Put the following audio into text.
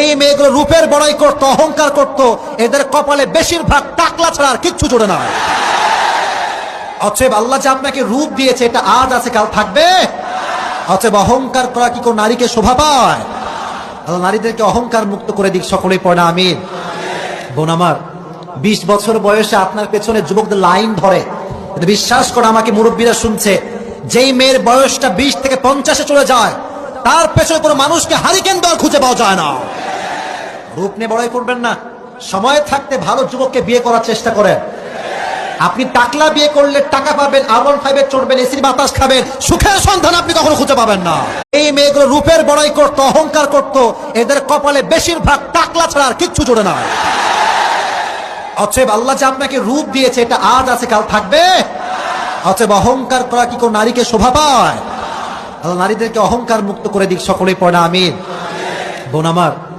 এই মেয়েগুলো রূপের বড়াই করতো, অহংকার করতো, এদের কপালে বেশিরভাগ টাকলা ছাড়া আর কিচ্ছু জোড়ে না। অতএব আল্লাহ যে আপনাকে রূপ দিয়েছে এটা আজ আছে কাল থাকবে। অতএব অহংকার করা কি কোন নারীকে শোভা পায়? আল্লাহ নারীদেরকে অহংকার মুক্ত করে দিক, সকলেই পড়ে আমিন। বোন আমার, 20 বছর বয়সে আপনার পেছনে যুবকদের লাইন ধরে, বিশ্বাস করে আমাকে মুরব্বীরা শুনছে, যেই মেয়ের বয়সটা 20 থেকে 50-এ চলে যায় তার পেছনে কোনো মানুষকে হারিকেন দল খুঁজে পাওয়া যায় না। রূপ নিয়ে বড়াই করবেন না, সময় থাকতে ভালো যুবককে বিয়ে করার চেষ্টা করেন। আপনি টাকলা বিয়ে করলে টাকা পাবেন, R15 চড়বেন, এসির বাতাস খাবেন, সুখের সন্ধান আপনি কখনো খুঁজে পাবেন না। এই মেয়েগুলো রূপের বড়াই করতো, অহংকার করতো, এদের কপালে বেশিরভাগ টাকলা ছাড়া আর কিচ্ছু জোড়ে না। অতএব আল্লাহ যে আপনাকে রূপ দিয়েছে এটা আজ আছে কাল থাকবে। অতএব অহংকার করা কি কোন নারীকে শোভা পায়? আল্লাহ নারীদেরকে অহংকার মুক্ত করে দিক, সকলেই পড়ে আমিন। বোন আমার,